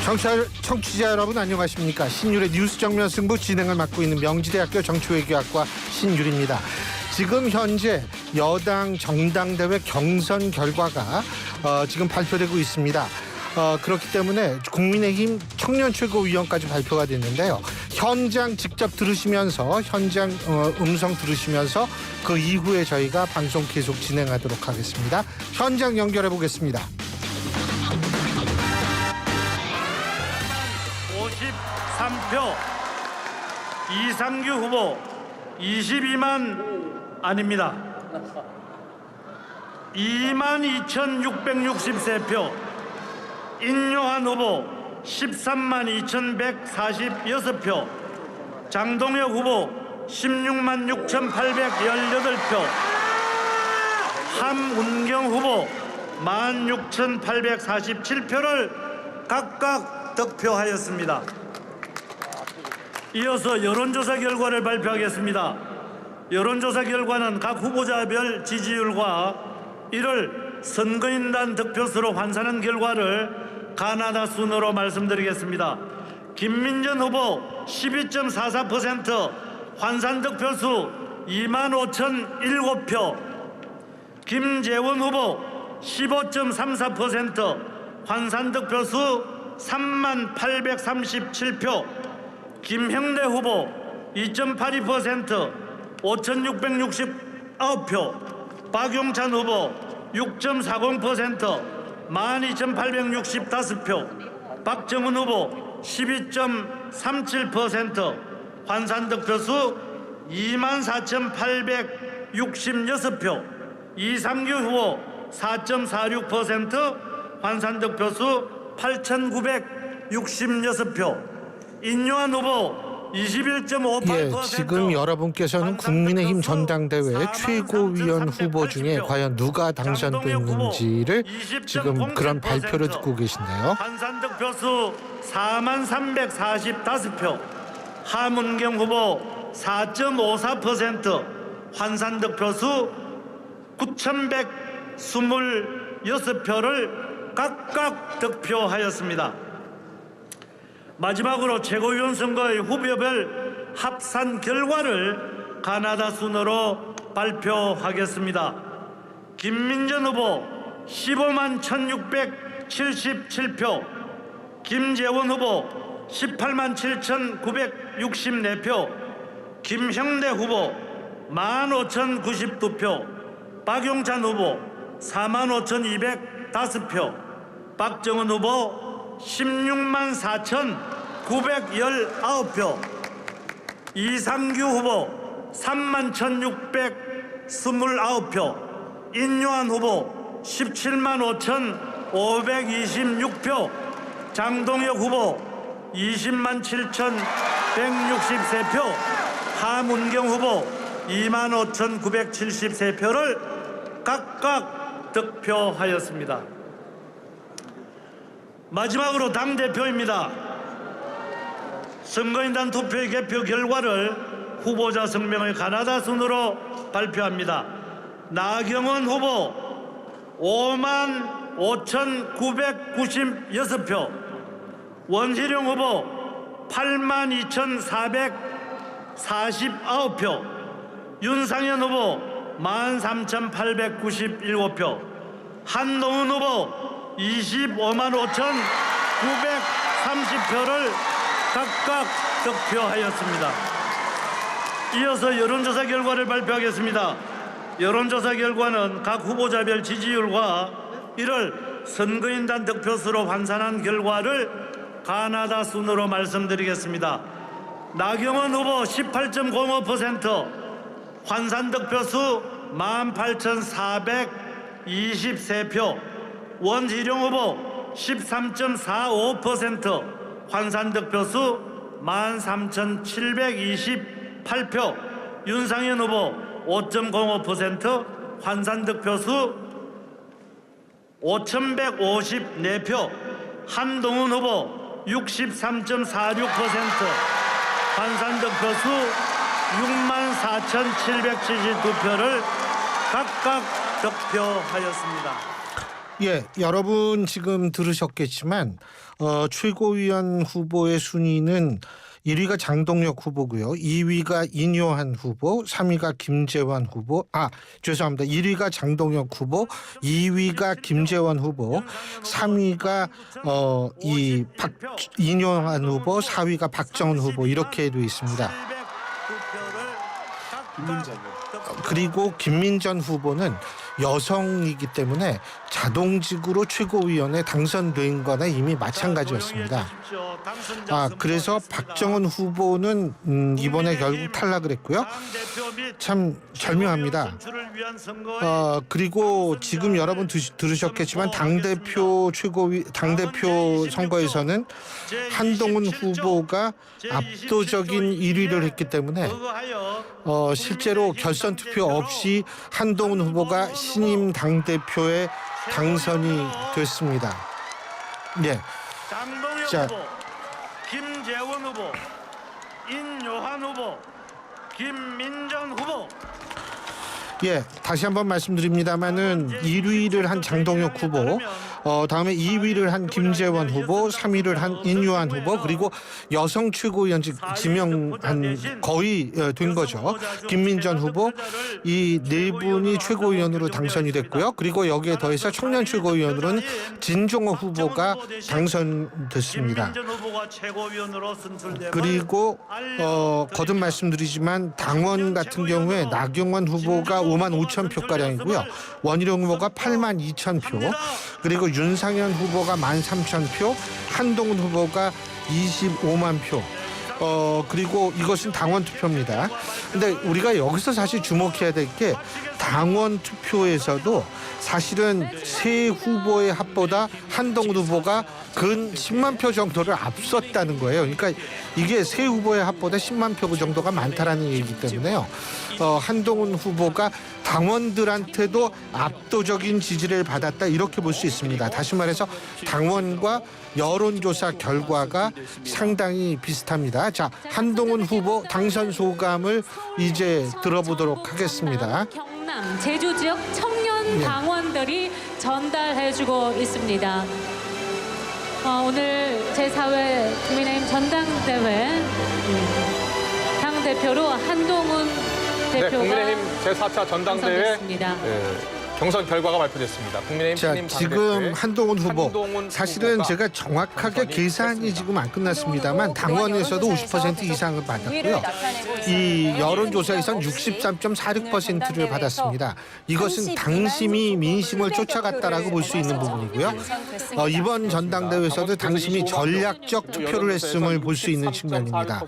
청취자 여러분 안녕하십니까. 신율의 뉴스 정면 승부 진행을 맡고 있는 명지대학교 정치외교학과 신율입니다. 지금 현재 여당 전당대회 경선 결과가 지금 발표되고 있습니다. 그렇기 때문에 국민의힘 청년 최고위원까지 발표가 됐는데요. 현장 직접 들으시면서 현장 음성 들으시면서 그 이후에 저희가 방송 계속 진행하도록 하겠습니다. 현장 연결해 보겠습니다. 53표 이상규 후보 22만 아닙니다. 22,663표 인요한 후보 13만 2,146표 장동혁 후보 16만 6,818표 함운경 후보 16,847표를 각각 득표하였습니다. 이어서 여론조사 결과를 발표하겠습니다. 여론조사 결과는 각 후보자별 지지율과 이를 선거인단 득표수로 환산한 결과를 가나다 순으로 말씀드리겠습니다. 김민전 후보 12.44%, 환산 득표수 25,007표, 김재원 후보 15.34%, 환산 득표수 38,837표, 김형대 후보 2.82%, 5,669표, 박용찬 후보 6.40%, 12,865표, 박정은 후보 12.37%, 환산 득표수 24,866표, 이상규 후보 4.46%, 환산 득표수 8,966표, 인요한 후보 21.58%. 지금 여러분께서는 국민의힘 전당대회 최고위원 후보 중에 과연 누가 당선됐는지를 지금 그런 발표를 듣고 계신데요. 환산 득표수 43,345표, 함운경 후보 4.54%, 환산 득표수 9,126표를 각각 득표하였습니다. 마지막으로 최고위원 선거의 후보별 합산 결과를 가나다 순으로 발표하겠습니다. 김민전 후보 15만 1,677표, 김재원 후보 18만 7,964표, 김형대 후보 15,092표, 박용찬 후보 45,205표, 박정은 후보 16만 4,919표, 이상규 후보 3만 1,629표, 인요한 후보 17만 5,526표, 장동혁 후보 20만 7,163표, 함운경 후보 2만 5,973표를 각각 득표하였습니다. 마지막으로 당대표입니다. 선거인단 투표의 개표 결과를 후보자 성명의 가나다 순으로 발표합니다. 나경원 후보 5만 5,996표, 원희룡 후보 8만 2,449표, 윤상현 후보 13,897표, 한동훈 후보 25만 5,930표를 각각 득표하였습니다. 이어서 여론조사 결과를 발표하겠습니다. 여론조사 결과는 각 후보자별 지지율과 이를 선거인단 득표수로 환산한 결과를 가나다 순으로 말씀드리겠습니다. 나경원 후보 18.05%, 환산 득표수 18,423표, 원희룡 후보 13.45%, 환산 득표수 13,728표, 윤상현 후보 5.05%, 환산 득표수 5,154표, 한동훈 후보 63.46%, 환산 득표수 64,772표를 각각 득표하였습니다. 예, 여러분 지금 들으셨겠지만 최고위원 후보의 순위는 1위가 장동혁 후보고요. 2위가 인요한 후보, 3위가 김재원 후보. 죄송합니다. 1위가 장동혁 후보, 2위가 김재원 후보, 3위가 인요한 후보, 4위가 박정은 후보 이렇게 돼 있습니다. 그리고 김민전 후보는 여성이기 때문에 자동직으로 최고위원에 당선된 거나 이미 마찬가지였습니다. 그래서 박정은 후보는 이번에 결국 탈락을 했고요. 참 절묘합니다. 그리고 지금 여러분 들으셨겠지만 당대표 선거에서는 한동훈 후보가 압도적인 1위를 했기 때문에 실제로 결선 투표 없이 한동훈 후보가 신임 당대표에 당선이 됐습니다. 예. 장동혁 자. 후보, 김재원 후보, 인요한 후보, 김민전 후보. 예, 다시 한번 말씀드립니다만은 1위를 한 장동혁 후보, 다음에 2위를 한 김재원 후보, 3위를 한 인요한 후보, 그리고 여성 최고위원직 지명한 거의 된 거죠. 김민전 후보, 이 네 분이 최고위원으로 당선이 됐고요. 그리고 여기에 더해서 청년 최고위원으로는 진종호 후보가 당선됐습니다. 그리고 거듭 말씀드리지만 당원 같은 경우에 나경원 후보가 5만 5천 표가량이고요. 원희룡 후보가 8만 2천 표, 그리고 윤상현 후보가 1만 3천 표, 한동훈 후보가 25만 표. 그리고 이것은 당원 투표입니다. 근데 우리가 여기서 사실 주목해야 될 게 당원 투표에서도 사실은 세 후보의 합보다 한동훈 후보가 근 10만 표 정도를 앞섰다는 거예요. 그러니까 이게 세 후보의 합보다 10만 표 정도가 많다라는 얘기이기 때문에요. 한동훈 후보가 당원들한테도 압도적인 지지를 받았다 이렇게 볼 수 있습니다. 다시 말해서 당원과 여론조사 결과가 상당히 비슷합니다. 자, 한동훈 후보 당선 소감을 이제 들어보도록 하겠습니다. 경남, 제주 지역 청년 당원들이 전달해주고 있습니다. 오늘 제4회 국민의힘 전당대회 당대표로 한동훈 대표가 국민의힘 제4차 전당대회 당선됐습니다. 경선 결과가 발표됐습니다. 국민의힘 자, 신임 지금 당대표의 한동훈 후보 한동훈 사실은 후보가 제가 정확하게 당선이 계산이 됐습니다. 지금 안 끝났습니다만 당원에서도 50% 이상을 받았고요. 이 여론조사에선 63.46%를 받았습니다. 이것은 당심이 민심을 쫓아갔다라고 볼 수 있는 부분이고요. 이번 전당대회에서도 당심이 전략적 투표를 했음을 볼 수 있는 측면입니다.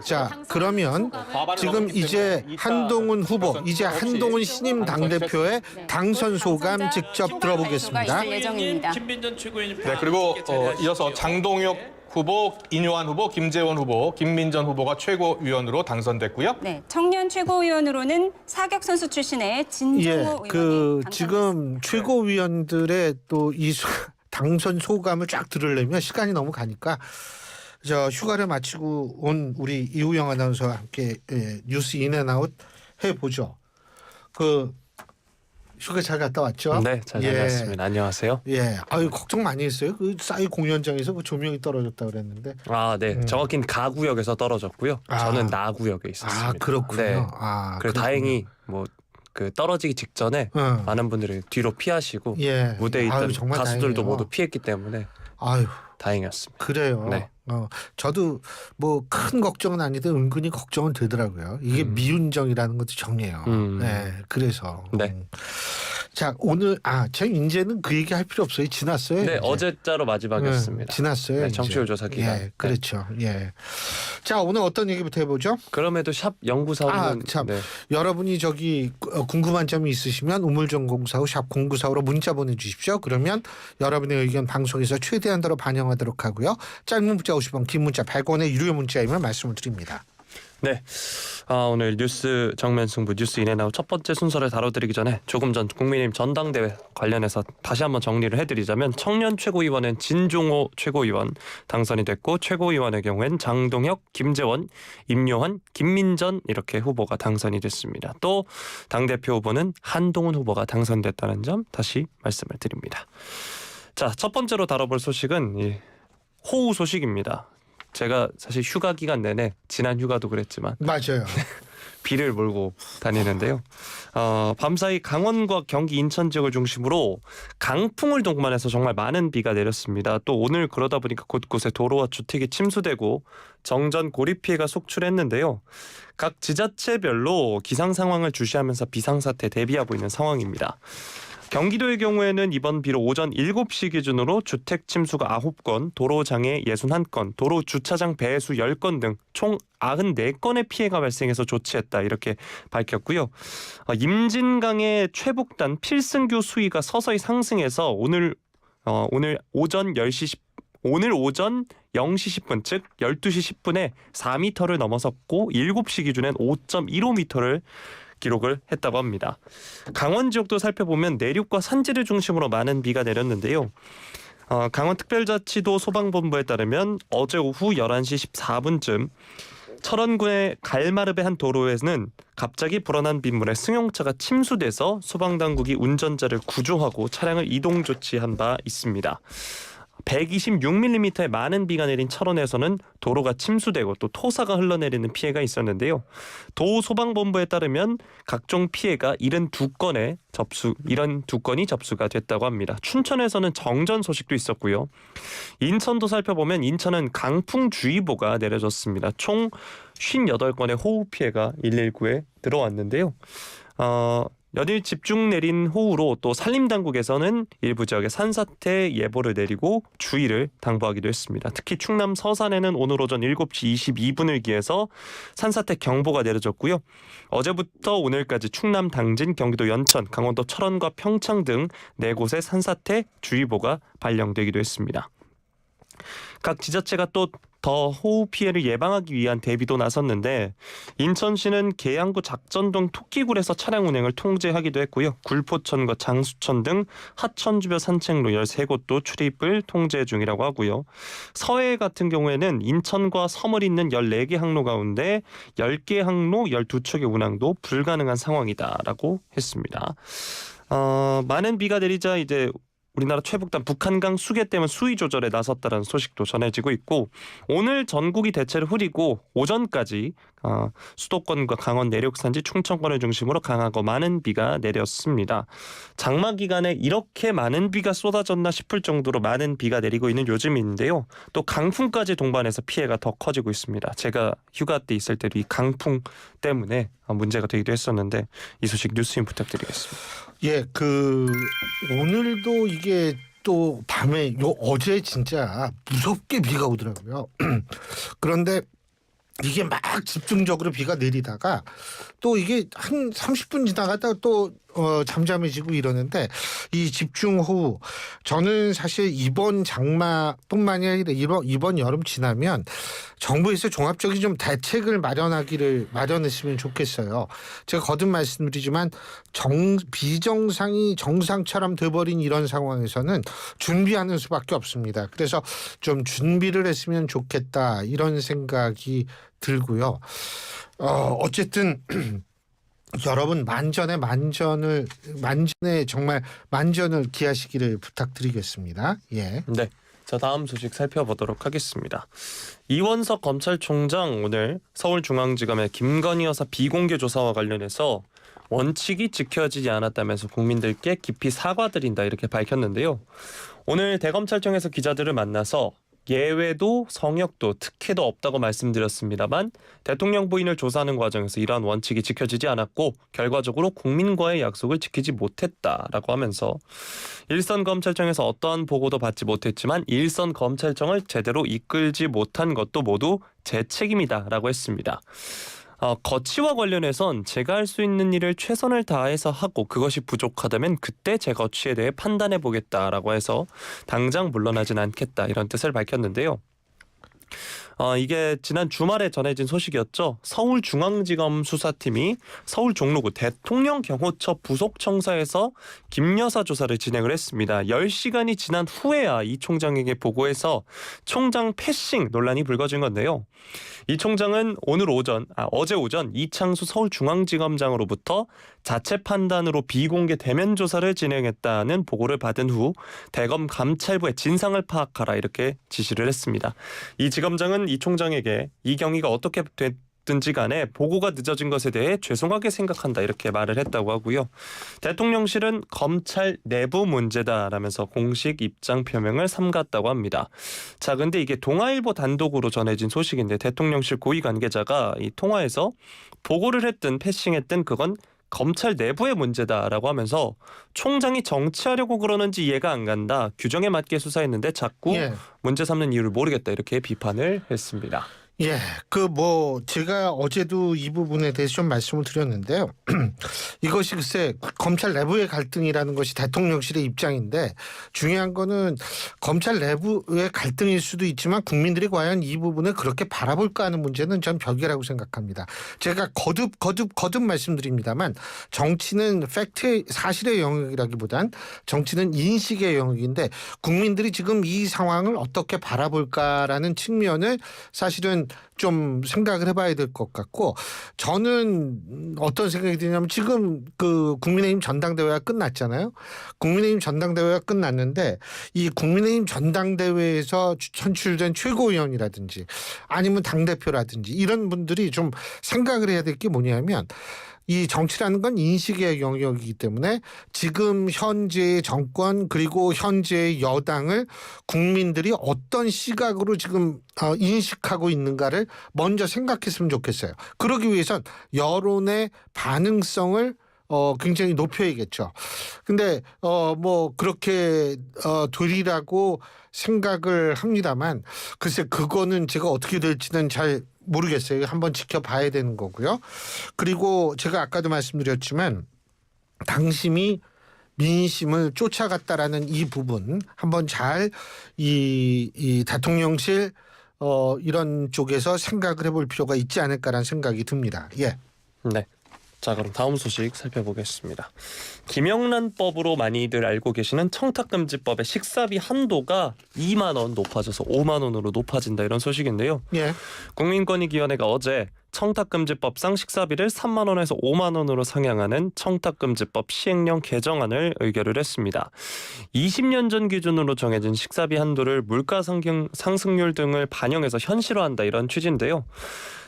자, 그러면 지금 이제 한동훈 후보, 이제 한동훈 신임 당대표의 당선 소감 직접 들어보겠습니다. 김민전 최고위원님. 네, 그리고 이어서 장동혁 후보, 인요한 후보, 김재원 후보, 김민전 후보가 최고위원으로 당선됐고요. 네, 청년 최고위원으로는 사격 선수 출신의 진종호 의원이 지금 최고위원들의 또 이 당선 소감을 쫙 들으려면 시간이 너무 가니까 휴가를 마치고 온 우리 이우영 아나운서와 함께 뉴스 인앤아웃 해보죠. 휴가 잘 갔다 왔죠? 네, 잘 다녀왔습니다. 안녕하세요. 예, 걱정 많이 했어요. 그 싸이 공연장에서 그 조명이 떨어졌다 그랬는데. 네, 정확히는 가구역에서 떨어졌고요. 저는 나구역에 있었습니다. 그렇군요. 네. 그렇군요. 그리고 다행히 그 떨어지기 직전에 많은 분들이 뒤로 피하시고 무대에 있던 정말 가수들도 다행이에요. 모두 피했기 때문에 다행이었습니다. 그래요. 네. 저도 뭐 큰 걱정은 아닌데 은근히 걱정은 되더라고요. 이게 미운정이라는 것도 정해요. 네, 그래서. 네. 자, 오늘 제가 이제는 그 얘기 할 필요 없어요. 지났어요. 네, 이제. 어제자로 마지막이었습니다. 지났어요. 네, 청취율 조사 기간. 예, 그렇죠. 예. 자, 오늘 어떤 얘기부터 해보죠? 그럼에도 샵 0945는 참. 여러분이 궁금한 점이 있으시면 우물정공사후 샵 0945로 문자 보내주십시오. 그러면 여러분의 의견 방송에서 최대한도로 반영하도록 하고요. 짧은 문자 50원, 긴 문자 100원의 유료 문자이면 말씀을 드립니다. 네. 오늘 뉴스 정면 승부 뉴스 인앤아웃 첫 번째 순서를 다뤄드리기 전에 조금 전 국민의힘 전당대회 관련해서 다시 한번 정리를 해드리자면 청년 최고위원은 진종호 최고위원 당선이 됐고 최고위원의 경우엔 장동혁, 김재원, 임요한, 김민전 이렇게 후보가 당선이 됐습니다. 또 당대표 후보는 한동훈 후보가 당선됐다는 점 다시 말씀을 드립니다. 자, 첫 번째로 다뤄볼 소식은 이 호우 소식입니다. 제가 사실 휴가 기간 내내 지난 휴가도 그랬지만 맞아요. 비를 몰고 다니는데요. 밤사이 강원과 경기 인천 지역을 중심으로 강풍을 동반해서 정말 많은 비가 내렸습니다. 또 오늘 그러다 보니까 곳곳에 도로와 주택이 침수되고 정전 고립 피해가 속출했는데요. 각 지자체별로 기상 상황을 주시하면서 비상사태 대비하고 있는 상황입니다. 경기도의 경우에는 이번 비로 오전 7시 기준으로 주택 침수가 9건, 도로 장애 61건, 도로 주차장 배수 10건 등 총 94건의 피해가 발생해서 조치했다 이렇게 밝혔고요. 임진강의 최북단 필승교 수위가 서서히 상승해서 오늘 오전 0시 10분 즉 12시 10분에 4m를 넘어섰고 7시 기준엔 5.15m를 기록을 했다고 합니다. 강원 지역도 살펴보면 내륙과 산지를 중심으로 많은 비가 내렸는데요. 강원특별자치도 소방본부에 따르면 어제 오후 11시 14분쯤 철원군의 갈마르베 한 도로에는 갑자기 불어난 빗물에 승용차가 침수돼서 소방당국이 운전자를 구조하고 차량을 이동 조치한 바 있습니다. 126mm의 많은 비가 내린 철원에서는 도로가 침수되고 또 토사가 흘러내리는 피해가 있었는데요. 도소방본부에 따르면 각종 피해가 72건이 접수가 됐다고 합니다. 춘천에서는 정전 소식도 있었고요. 인천도 살펴보면 인천은 강풍주의보가 내려졌습니다. 총 58건의 호우 피해가 119에 들어왔는데요. 연일 집중 내린 호우로 또 산림당국에서는 일부 지역에 산사태 예보를 내리고 주의를 당부하기도 했습니다. 특히 충남 서산에는 오늘 오전 7시 22분을 기해서 산사태 경보가 내려졌고요. 어제부터 오늘까지 충남 당진, 경기도 연천, 강원도 철원과 평창 등 4곳에 산사태 주의보가 발령되기도 했습니다. 각 지자체가 또 더 호우 피해를 예방하기 위한 대비도 나섰는데 인천시는 계양구 작전동 토끼굴에서 차량 운행을 통제하기도 했고요. 굴포천과 장수천 등 하천 주변 산책로 13곳도 출입을 통제 중이라고 하고요. 서해 같은 경우에는 인천과 섬을 잇는 14개 항로 가운데 10개 항로 12척의 운항도 불가능한 상황이다라고 했습니다. 많은 비가 내리자 이제 우리나라 최북단 북한강 수계댐은 수위 조절에 나섰다는 소식도 전해지고 있고 오늘 전국이 대체로 흐리고 오전까지 수도권과 강원 내륙산지 충청권을 중심으로 강하고 많은 비가 내렸습니다. 장마 기간에 이렇게 많은 비가 쏟아졌나 싶을 정도로 많은 비가 내리고 있는 요즘인데요. 또 강풍까지 동반해서 피해가 더 커지고 있습니다. 제가 휴가 때 있을 때도 이 강풍 때문에 문제가 되기도 했었는데 이 소식 뉴스인 부탁드리겠습니다. 예, 오늘도 이게 또 밤에 어제 진짜 무섭게 비가 오더라고요. 그런데 이게 막 집중적으로 비가 내리다가 또 이게 한 30분 지나가다가 또 잠잠해지고 이러는데 이 집중호우 저는 사실 이번 장마뿐만이 아니라 이번 여름 지나면 정부에서 종합적인 좀 대책을 마련했으면 좋겠어요. 제가 거듭 말씀드리지만 비정상이 정상처럼 돼버린 이런 상황에서는 준비하는 수밖에 없습니다. 그래서 좀 준비를 했으면 좋겠다 이런 생각이 들고요. 어쨌든 여러분 만전에 정말 만전을 기하시기를 부탁드리겠습니다. 예. 네. 자, 다음 소식 살펴보도록 하겠습니다. 이원석 검찰총장 오늘 서울중앙지검의 김건희 여사 비공개 조사와 관련해서 원칙이 지켜지지 않았다면서 국민들께 깊이 사과드린다 이렇게 밝혔는데요. 오늘 대검찰청에서 기자들을 만나서 예외도 성역도 특혜도 없다고 말씀드렸습니다만 대통령 부인을 조사하는 과정에서 이러한 원칙이 지켜지지 않았고 결과적으로 국민과의 약속을 지키지 못했다라고 하면서 일선 검찰청에서 어떠한 보고도 받지 못했지만 일선 검찰청을 제대로 이끌지 못한 것도 모두 제 책임이다라고 했습니다. 거치와 관련해선 제가 할 수 있는 일을 최선을 다해서 하고 그것이 부족하다면 그때 제 거치에 대해 판단해 보겠다라고 해서 당장 물러나진 않겠다 이런 뜻을 밝혔는데요. 이게 지난 주말에 전해진 소식이었죠. 서울중앙지검 수사팀이 서울 종로구 대통령경호처 부속청사에서 김 여사 조사를 진행을 했습니다. 10시간이 지난 후에야 이 총장에게 보고해서 총장 패싱 논란이 불거진 건데요. 이 총장은 어제 오전 이창수 서울중앙지검장으로부터 자체 판단으로 비공개 대면 조사를 진행했다는 보고를 받은 후 대검 감찰부에 진상을 파악하라 이렇게 지시를 했습니다. 이 지검장은 이 총장에게 이 경위가 어떻게 됐든지 간에 보고가 늦어진 것에 대해 죄송하게 생각한다 이렇게 말을 했다고 하고요. 대통령실은 검찰 내부 문제다라면서 공식 입장 표명을 삼갔다고 합니다. 자, 근데 이게 동아일보 단독으로 전해진 소식인데 대통령실 고위 관계자가 이 통화에서 보고를 했든 패싱했든 그건 검찰 내부의 문제다라고 하면서 총장이 정치하려고 그러는지 이해가 안 간다. 규정에 맞게 수사했는데 자꾸 예. 문제 삼는 이유를 모르겠다. 이렇게 비판을 했습니다. 예, 제가 어제도 이 부분에 대해서 좀 말씀을 드렸는데요. 이것이 글쎄 검찰 내부의 갈등이라는 것이 대통령실의 입장인데 중요한 거는 검찰 내부의 갈등일 수도 있지만 국민들이 과연 이 부분을 그렇게 바라볼까 하는 문제는 전 별개라고 생각합니다. 제가 거듭 말씀드립니다만 정치는 팩트, 사실의 영역이라기보단 정치는 인식의 영역인데 국민들이 지금 이 상황을 어떻게 바라볼까라는 측면을 사실은 좀 생각을 해봐야 될 것 같고 저는 어떤 생각이 드냐면 지금 그 국민의힘 전당대회가 끝났잖아요. 국민의힘 전당대회가 끝났는데 이 국민의힘 전당대회에서 선출된 최고위원이라든지 아니면 당대표라든지 이런 분들이 좀 생각을 해야 될 게 뭐냐면 이 정치라는 건 인식의 영역이기 때문에 지금 현재의 정권 그리고 현재의 여당을 국민들이 어떤 시각으로 지금 인식하고 있는가를 먼저 생각했으면 좋겠어요. 그러기 위해선 여론의 반응성을 굉장히 높여야겠죠. 근데 그렇게 되리라고 생각을 합니다만 글쎄 그거는 제가 어떻게 될지는 잘 모르겠어요. 한번 지켜봐야 되는 거고요. 그리고 제가 아까도 말씀드렸지만 당심이 민심을 쫓아갔다라는 이 부분 한번 잘 이 대통령실 이런 쪽에서 생각을 해볼 필요가 있지 않을까라는 생각이 듭니다. 예. 네. 자, 그럼 다음 소식 살펴보겠습니다. 김영란법으로 많이들 알고 계시는 청탁금지법의 식사비 한도가 2만 원 높아져서 5만 원으로 높아진다 이런 소식인데요. 예. 국민권익위원회가 어제 청탁금지법상 식사비를 3만 원에서 5만 원으로 상향하는 청탁금지법 시행령 개정안을 의결을 했습니다. 20년 전 기준으로 정해진 식사비 한도를 물가 상승률 등을 반영해서 현실화한다 이런 취지인데요.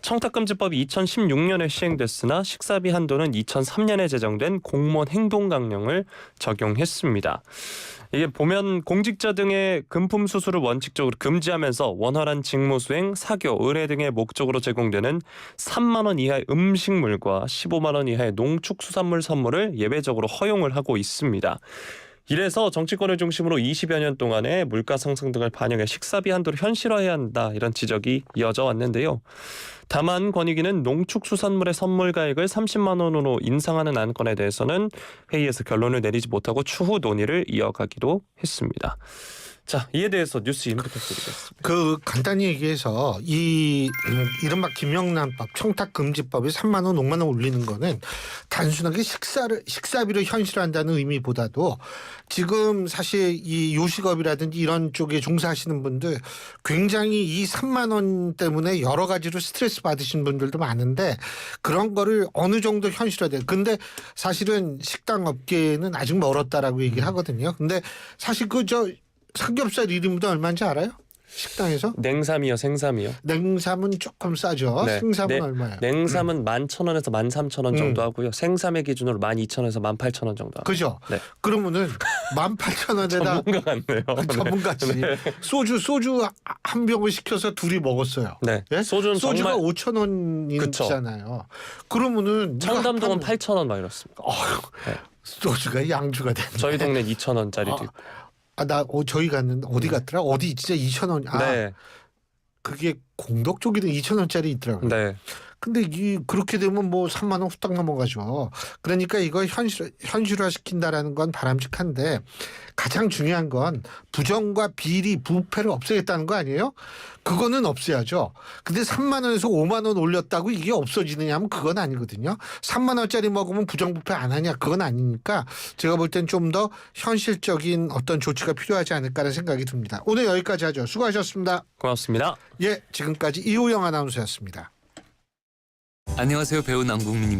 청탁금지법이 2016년에 시행됐으나 식사비 한도는 2003년에 제정된 공무원 행동강령을 적용했습니다. 이게 보면 공직자 등의 금품 수수를 원칙적으로 금지하면서 원활한 직무수행, 사교, 의뢰 등의 목적으로 제공되는 3만 원 이하의 음식물과 15만 원 이하의 농축수산물 선물을 예외적으로 허용을 하고 있습니다. 이래서 정치권을 중심으로 20여 년 동안의 물가 상승 등을 반영해 식사비 한도를 현실화해야 한다 이런 지적이 이어져 왔는데요. 다만 권익위는 농축수산물의 선물 가액을 30만 원으로 인상하는 안건에 대해서는 회의에서 결론을 내리지 못하고 추후 논의를 이어가기로 했습니다. 자, 이에 대해서 뉴스 임팩트 드리겠습니다. 간단히 얘기해서 이른바 김영란법 청탁금지법이 3만 원, 5만 원 올리는 거는 단순하게 식사비를 현실화한다는 의미보다도 지금 사실 이 요식업이라든지 이런 쪽에 종사하시는 분들 굉장히 이 3만 원 때문에 여러 가지로 스트레스 받으신 분들도 많은데 그런 거를 어느 정도 현실화돼요. 근데 사실은 식당 업계는 아직 멀었다라고 얘기를 하거든요. 근데 사실 삼겹살 1인분도 얼마인지 알아요? 식당에서? 냉삼이요, 생삼이요? 냉삼은 조금 싸죠. 네. 생삼은 얼마예요? 냉삼은 11,000원에서 13,000원 정도 하고요. 생삼의 기준으로 12,000원에서 18,000원 정도 합니다. 그죠? 네. 그러면은 18,000원에다 전문가 같네요. 전문가지. 네. 소주 한 병을 시켜서 둘이 먹었어요. 네. 예? 소주가 5,000원이잖아요. 그러면은 청담동은 8,000원 막 이렇습니다. 네. 소주가 양주가 됐네. 저희 동네 2,000원짜리도 있고. 저희 갔는데 어디 갔더라? 어디 진짜 2,000원. 네. 그게 공덕 쪽에도 2,000원짜리 있더라고요. 네. 근데 그렇게 되면 뭐 3만 원 후딱 넘어가죠. 그러니까 이거 현실화시킨다라는 건 바람직한데 가장 중요한 건 부정과 비리, 부패를 없애겠다는 거 아니에요? 그거는 없애야죠. 근데 3만 원에서 5만 원 올렸다고 이게 없어지느냐 하면 그건 아니거든요. 3만 원짜리 먹으면 부정부패 안 하냐? 그건 아니니까 제가 볼 땐 좀 더 현실적인 어떤 조치가 필요하지 않을까라는 생각이 듭니다. 오늘 여기까지 하죠. 수고하셨습니다. 고맙습니다. 예, 지금까지 이호영 아나운서였습니다. 안녕하세요. 배우 남궁민입니다.